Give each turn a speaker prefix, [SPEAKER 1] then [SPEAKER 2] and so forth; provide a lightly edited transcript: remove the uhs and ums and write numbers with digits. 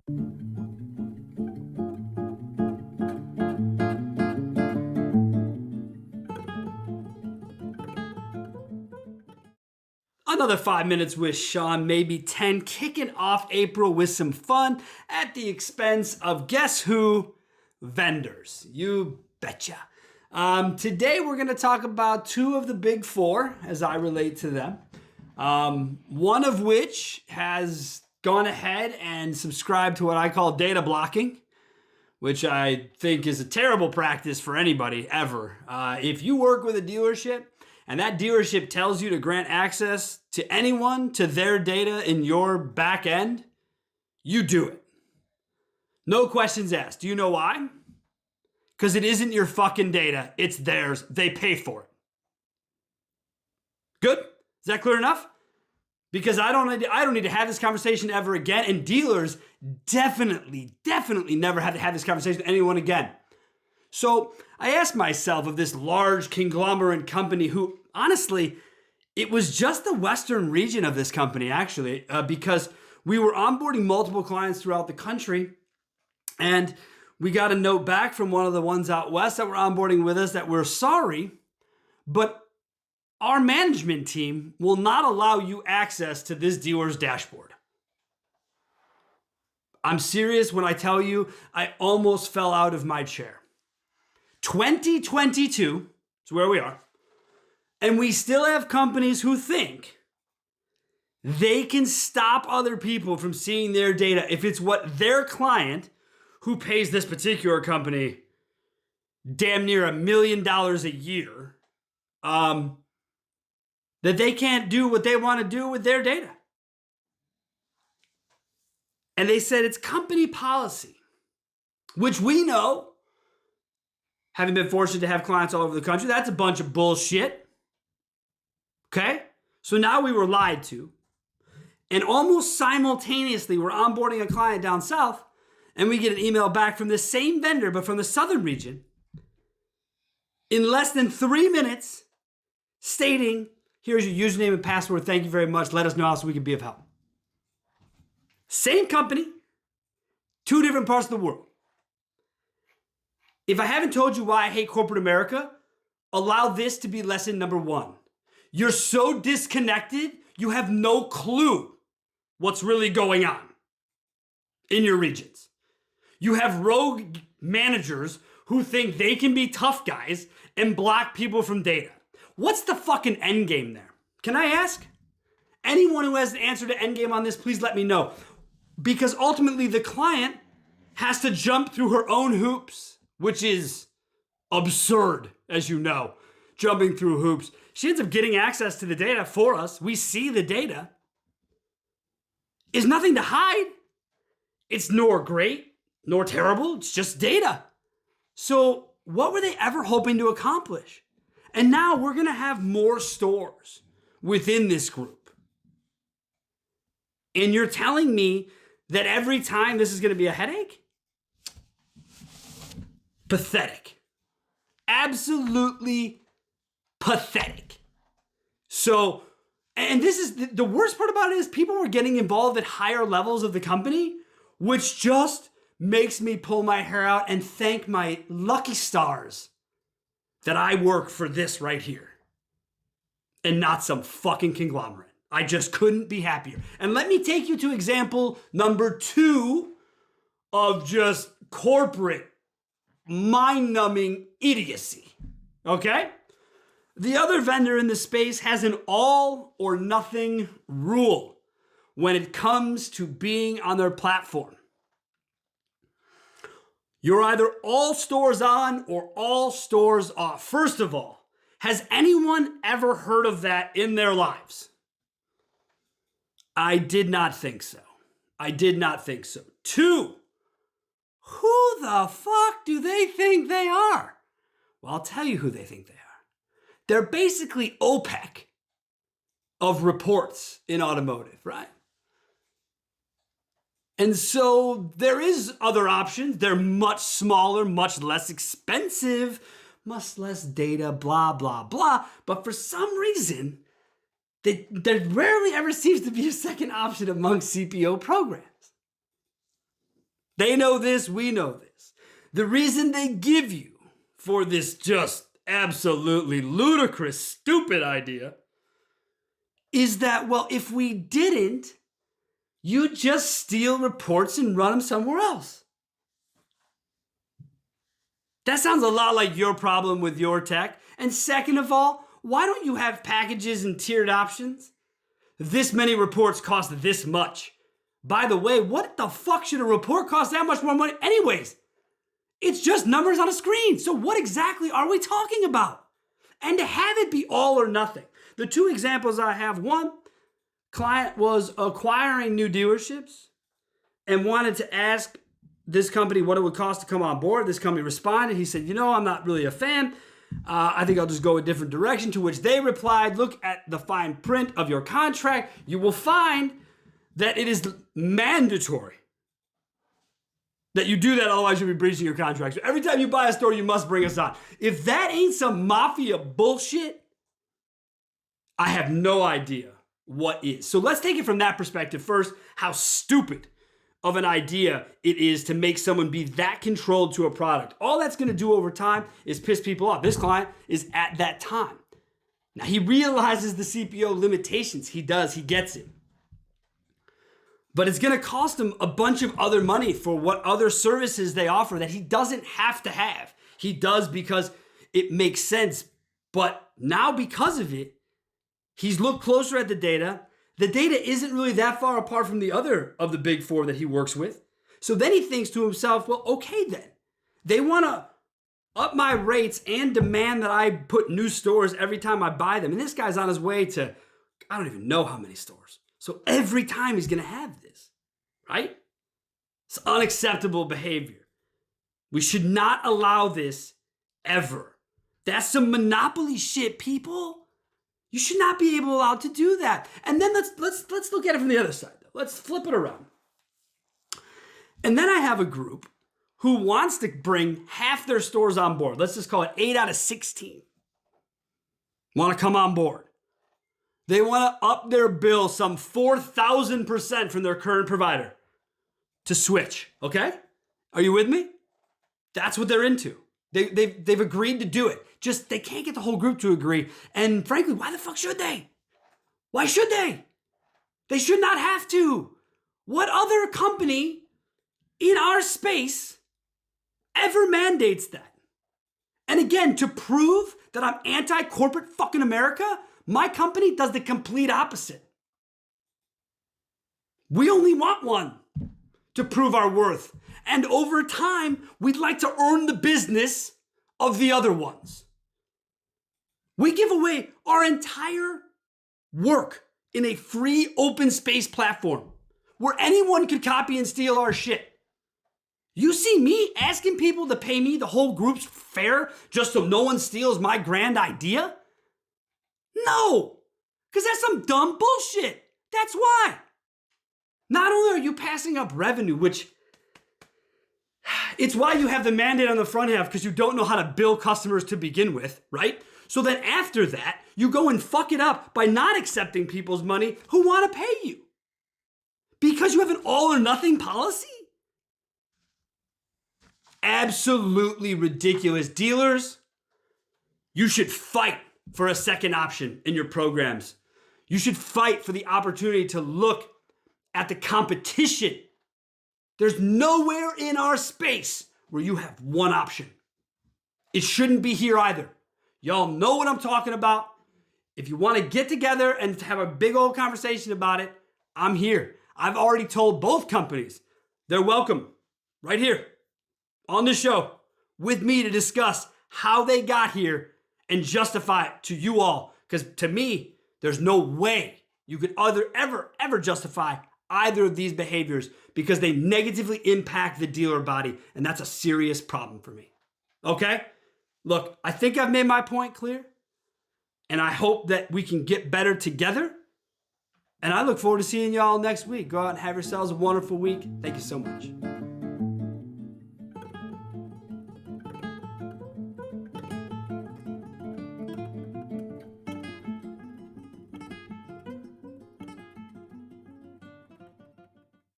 [SPEAKER 1] Another 5 minutes with Sean, maybe 10, kicking off April with some fun at the expense of guess who? Vendors. You betcha. Today we're going to talk about two of the big four as I relate to them. One of which has gone ahead and subscribed to what I call data blocking, which I think is a terrible practice for anybody ever. If you work with a dealership and that dealership tells you to grant access to anyone to their data in your back end, you do it. No questions asked. Do you know why? Because it isn't your fucking data. It's theirs. They pay for it. Good? Is that clear enough? Because I don't need to have this conversation ever again. And dealers definitely never have to have this conversation with anyone again. So I asked myself of this large conglomerate company who, honestly, it was just the western region of this company, actually, because we were onboarding multiple clients throughout the country. And we got a note back from one of the ones out west that were onboarding with us that we're sorry, but our management team will not allow you access to this dealer's dashboard. I'm serious when I tell you I almost fell out of my chair. 2022 is where we are. And we still have companies who think they can stop other people from seeing their data if it's what their client, who pays this particular company damn near $1 million a year, that they can't do what they want to do with their data. And they said it's company policy, which we know, having been fortunate to have clients all over the country, that's a bunch of bullshit. Okay? So now we were lied to. And almost simultaneously, we're onboarding a client down south, and we get an email back from the same vendor, but from the southern region, in less than 3 minutes, stating, here's your username and password. Thank you very much. Let us know how so we can be of help. Same company, two different parts of the world. If I haven't told you why I hate corporate America, allow this to be lesson number one. You're so disconnected, you have no clue what's really going on in your regions. You have rogue managers who think they can be tough guys and block people from data. What's the fucking end game there? Can I ask? Anyone who has an answer to end game on this, please let me know. Because ultimately the client has to jump through her own hoops, which is absurd, as you know, jumping through hoops. She ends up getting access to the data for us. We see the data. There's nothing to hide. It's nor great, nor terrible. It's just data. So what were they ever hoping to accomplish? And now we're going to have more stores within this group. And you're telling me that every time this is going to be a headache? Pathetic. Absolutely pathetic. So, and this is the worst part about it is people were getting involved at higher levels of the company, which just makes me pull my hair out and thank my lucky stars that I work for this right here and not some fucking conglomerate. I just couldn't be happier. And let me take you to example number 2 of just corporate mind-numbing idiocy. Okay? The other vendor in the space has an all or nothing rule when it comes to being on their platform. You're either all stores on or all stores off. First of all, has anyone ever heard of that in their lives? I did not think so. 2, who the fuck do they think they are? Well, I'll tell you who they think they are. They're basically OPEC of reports in automotive, right? And so there is other options. They're much smaller, much less expensive, much less data, blah, blah, blah. But for some reason, there rarely ever seems to be a second option among CPO programs. They know this, we know this. The reason they give you for this just absolutely ludicrous, stupid idea is that, well, if we didn't, you'd just steal reports and run them somewhere else. That sounds a lot like your problem with your tech. And second of all, why don't you have packages and tiered options? This many reports cost this much. By the way, what the fuck should a report cost that much more money anyways? It's just numbers on a screen. So what exactly are we talking about? And to have it be all or nothing. The two examples I have, one, client was acquiring new dealerships and wanted to ask this company what it would cost to come on board. This company responded. He said, I'm not really a fan. I think I'll just go a different direction. To which they replied, look at the fine print of your contract. You will find that it is mandatory that you do that, otherwise you'll be breaching your contract. So every time you buy a store, you must bring us on. If that ain't some mafia bullshit, I have no idea what is. So let's take it from that perspective first, how stupid of an idea it is to make someone be that controlled to a product. All that's gonna do over time is piss people off. This client is at that time. Now he realizes the CPO limitations. He does, he gets it. But it's gonna cost him a bunch of other money for what other services they offer that he doesn't have to have. He does because it makes sense. But now because of it, he's looked closer at the data. The data isn't really that far apart from the other of the big four that he works with. So then he thinks to himself, well, okay then. They wanna up my rates and demand that I put new stores every time I buy them. And this guy's on his way to, I don't even know how many stores. So every time he's gonna have this, right? It's unacceptable behavior. We should not allow this ever. That's some monopoly shit, people. You should not be allowed to do that. And then let's look at it from the other side, though. Let's flip it around. And then I have a group who wants to bring half their stores on board. Let's just call it 8 out of 16. Want to come on board. They want to up their bill some 4,000% from their current provider to switch, okay? Are you with me? That's what they're into. They've agreed to do it. Just they can't get the whole group to agree. And frankly, why the fuck should they? Why should they? They should not have to. What other company in our space ever mandates that? And again, to prove that I'm anti-corporate fucking America, my company does the complete opposite. We only want one to prove our worth. And over time, we'd like to earn the business of the other ones. We give away our entire work in a free open space platform where anyone could copy and steal our shit. You see me asking people to pay me the whole group's fare just so no one steals my grand idea? No, because that's some dumb bullshit. That's why. Not only are you passing up revenue, which it's why you have the mandate on the front half, because you don't know how to bill customers to begin with, right? So then after that, you go and fuck it up by not accepting people's money who want to pay you. Because you have an all or nothing policy? Absolutely ridiculous. Dealers, you should fight for a second option in your programs. You should fight for the opportunity to look at the competition. There's nowhere in our space where you have one option. It shouldn't be here either. Y'all know what I'm talking about. If you want to get together and have a big old conversation about it, I'm here. I've already told both companies they're welcome right here on the show with me to discuss how they got here and justify it to you all. Because to me, there's no way you could ever justify either of these behaviors because they negatively impact the dealer body, and that's a serious problem for me. Okay? Look, I think I've made my point clear, and I hope that we can get better together, and I look forward to seeing y'all next week. Go out and have yourselves a wonderful week. Thank you so much.